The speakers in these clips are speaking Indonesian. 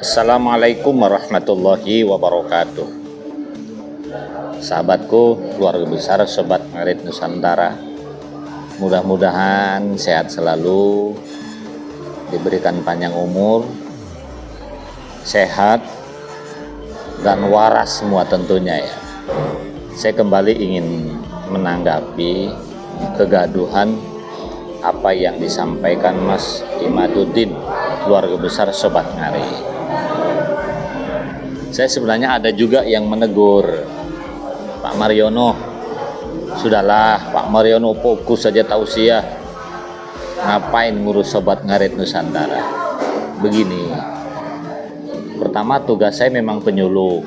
Assalamualaikum warahmatullahi wabarakatuh. Sahabatku, keluarga besar Sobat Ngarit Nusantara, mudah-mudahan sehat selalu, diberikan panjang umur, sehat, dan waras semua tentunya ya. Saya kembali ingin menanggapi kegaduhan apa yang disampaikan Mas Imaduddin, keluarga besar Sobat Ngarit. Saya sebenarnya ada juga yang menegur Pak Mariono, sudahlah Pak Mariono, fokus saja tausiah, ngapain ngurus Sobat Ngarit Nusantara. Begini, pertama tugas saya memang penyuluh,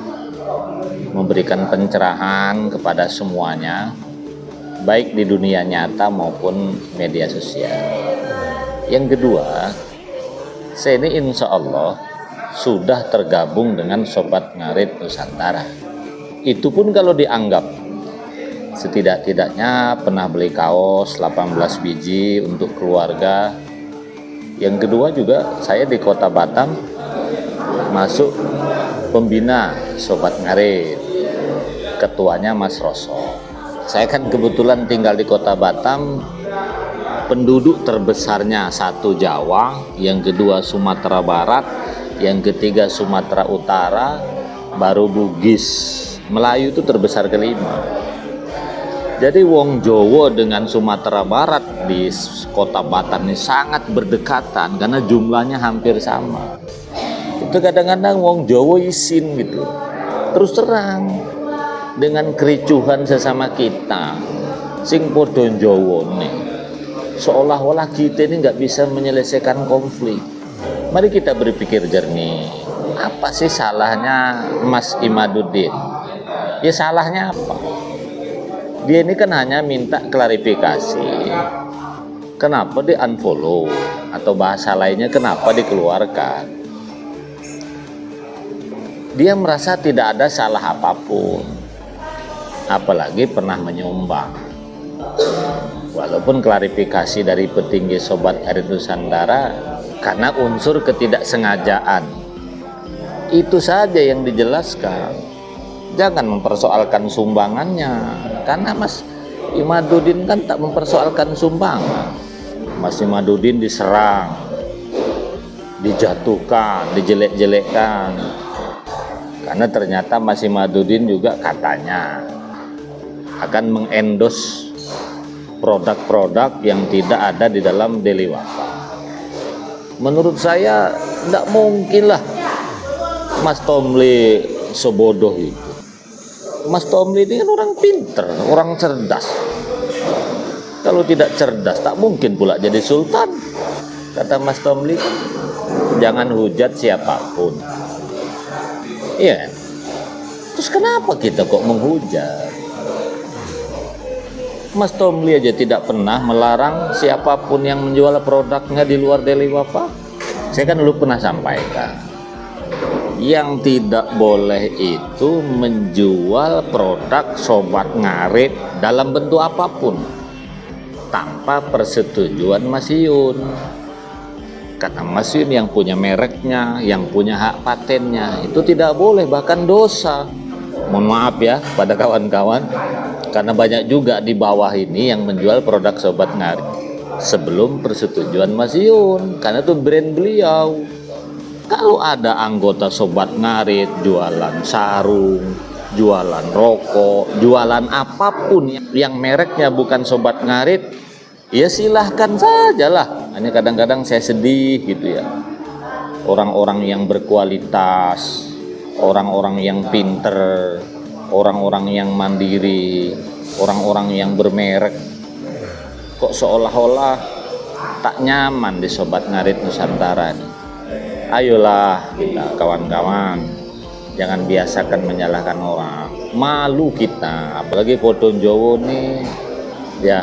memberikan pencerahan kepada semuanya, baik di dunia nyata maupun media sosial. Yang kedua, saya ini insya Allah sudah tergabung dengan Sobat Ngarit Nusantara. Itu pun kalau dianggap setidak-tidaknya pernah beli kaos 18 biji untuk keluarga. Yang kedua juga saya di Kota Batam masuk pembina Sobat Ngarit, ketuanya Mas Roso. Saya kan kebetulan tinggal di Kota Batam, penduduk terbesarnya satu Jawa, yang kedua Sumatera Barat, yang ketiga Sumatera Utara, baru Bugis. Melayu itu terbesar kelima. Jadi wong Jowo dengan Sumatera Barat di Kota Batam ini sangat berdekatan karena jumlahnya hampir sama. Itu kadang-kadang wong Jowo isin gitu, terus terang, dengan kericuhan sesama kita sing podo Jowo nih, seolah-olah kita ini nggak bisa menyelesaikan konflik. Mari kita berpikir jernih. Apa sih salahnya Mas Imaduddin? Ya salahnya apa? Dia ini kan hanya minta klarifikasi. Kenapa di unfollow? Atau bahasa lainnya kenapa dikeluarkan? Dia merasa tidak ada salah apapun. Apalagi pernah menyumbang. Walaupun klarifikasi dari petinggi Sobat Ngarit Nusantara karena unsur ketidaksengajaan, itu saja yang dijelaskan. Jangan mempersoalkan sumbangannya, karena Mas Imaduddin kan tak mempersoalkan sumbangan. Mas Imaduddin diserang, dijatuhkan, dijelek-jelekkan, karena ternyata Mas Imaduddin juga katanya akan mengendorse produk-produk yang tidak ada di dalam Daily Wafa. Menurut saya tidak mungkin lah Mas Tomli sebodoh itu. Mas Tomli ini kan orang pinter, orang cerdas. Kalau tidak cerdas tak mungkin pula jadi sultan. Kata Mas Tomli, jangan hujat siapapun. Iya. Terus kenapa kita kok menghujat? Mas Tomli aja tidak pernah melarang siapapun yang menjual produknya di luar Daily Wafa. Saya kan dulu pernah sampaikan, yang tidak boleh itu menjual produk Sobat Ngarit dalam bentuk apapun tanpa persetujuan Mas Yun. Kata Mas Yun, yang punya mereknya, yang punya hak patennya, itu tidak boleh, bahkan dosa. Mohon maaf ya pada kawan-kawan, karena banyak juga di bawah ini yang menjual produk Sobat Ngarit sebelum persetujuan Mas Yun, karena itu brand beliau. Kalau ada anggota Sobat Ngarit jualan sarung, jualan rokok, jualan apapun yang mereknya bukan Sobat Ngarit, ya silahkan sajalah. Hanya kadang-kadang saya sedih gitu ya, orang-orang yang berkualitas, orang-orang yang pinter, orang-orang yang mandiri, orang-orang yang bermerek, kok seolah-olah tak nyaman di Sobat Ngarit Nusantara nih. Ayolah kita kawan-kawan, jangan biasakan menyalahkan orang. Malu kita, apalagi Podon Jowo nih. Ya,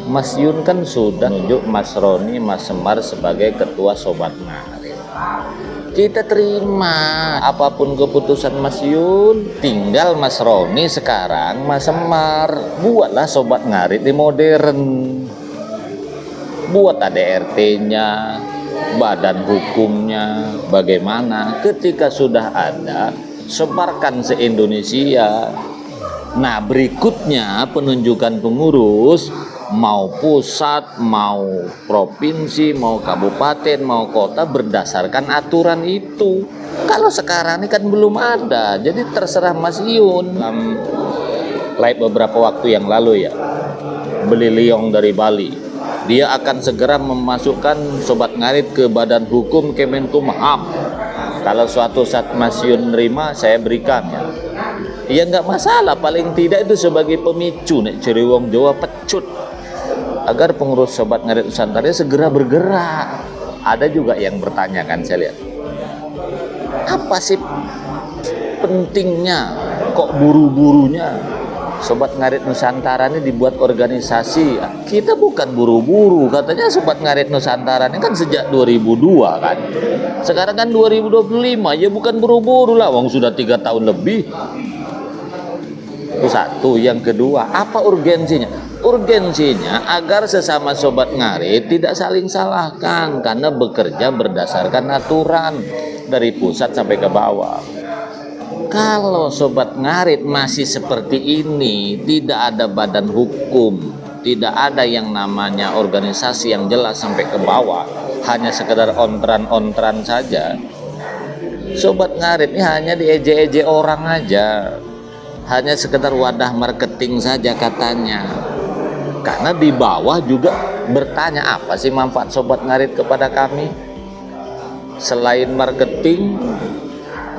Mas Yun kan sudah nunjuk Mas Roni, Mas Semar sebagai ketua Sobat Ngarit. Kita terima apapun keputusan Mas Yun, tinggal Mas Roni sekarang, Mas Semar, buatlah Sobat Ngarit di modern. Buat ADRT-nya, badan hukumnya bagaimana. Ketika sudah ada, sebarkan se-Indonesia. Nah, berikutnya penunjukan pengurus, mau pusat, mau provinsi, mau kabupaten, mau kota, berdasarkan aturan itu. Kalau sekarang ini kan belum ada, jadi terserah Mas Yun. Live beberapa waktu yang lalu ya, beli Liong dari Bali, dia akan segera memasukkan Sobat Ngarit ke Badan Hukum Kemenkumham. Kalau suatu saat Mas Yun nerima, saya berikan ya. Ya nggak masalah, paling tidak itu sebagai pemicu nek ciri wong Jawa pecut, agar pengurus Sobat Ngarit Nusantara segera bergerak. Ada juga yang bertanya kan, saya lihat, apa sih pentingnya kok buru-burunya Sobat Ngarit Nusantara ini dibuat organisasi? Kita bukan buru-buru, katanya Sobat Ngarit Nusantara ini kan sejak 2002 kan. Sekarang kan 2025, ya bukan buru-buru lah, wong sudah 3 tahun lebih. Itu satu. Yang kedua, apa urgensinya? Urgensinya agar sesama Sobat Ngarit tidak saling salahkan, karena bekerja berdasarkan aturan dari pusat sampai ke bawah. Kalau Sobat Ngarit masih seperti ini, tidak ada badan hukum, tidak ada yang namanya organisasi yang jelas sampai ke bawah, hanya sekedar ontran-ontran saja, Sobat Ngarit ini hanya diejek-ejek orang aja, hanya sekedar wadah marketing saja katanya. Karena di bawah juga bertanya, apa sih manfaat Sobat Ngarit kepada kami? Selain marketing,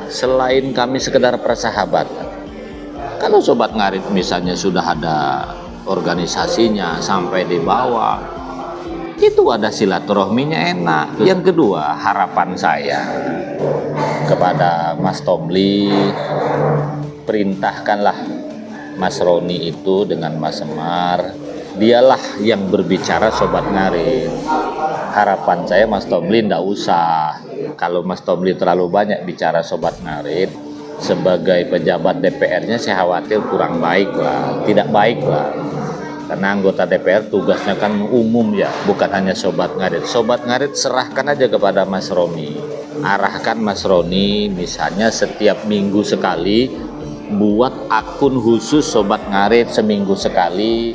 selain kami sekedar persahabatan. Kalau Sobat Ngarit misalnya sudah ada organisasinya sampai di bawah, itu ada silaturahminya enak. Yang kedua, harapan saya kepada Mas Tomli, perintahkanlah Mas Roni itu dengan Mas Semar, dialah yang berbicara Sobat Ngarit. Harapan saya Mas Tomli ndak usah. Kalau Mas Tomli terlalu banyak bicara Sobat Ngarit, sebagai pejabat DPR-nya saya khawatir kurang baik lah, tidak baik lah. Karena anggota DPR tugasnya kan umum ya, bukan hanya Sobat Ngarit. Sobat Ngarit serahkan aja kepada Mas Roni. Arahkan Mas Roni, misalnya setiap minggu sekali buat akun khusus Sobat Ngarit, seminggu sekali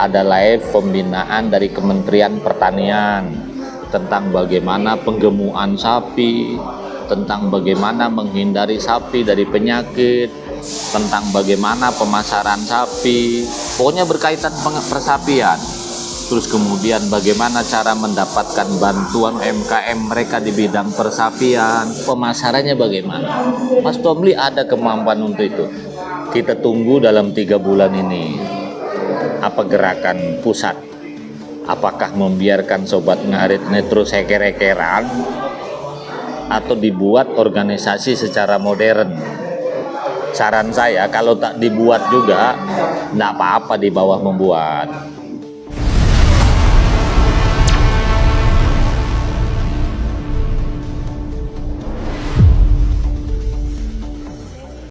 ada live pembinaan dari Kementerian Pertanian tentang bagaimana penggemukan sapi, tentang bagaimana menghindari sapi dari penyakit, tentang bagaimana pemasaran sapi, pokoknya berkaitan persapian. Terus kemudian bagaimana cara mendapatkan bantuan UMKM mereka di bidang persapian, pemasarannya bagaimana. Mas Tomli ada kemampuan untuk itu. Kita tunggu dalam 3 bulan ini apa gerakan pusat. Apakah membiarkan Sobat Ngarit ini terus eker-ekeran, atau dibuat organisasi secara modern? Saran saya, kalau tak dibuat juga, enggak apa-apa di bawah membuat.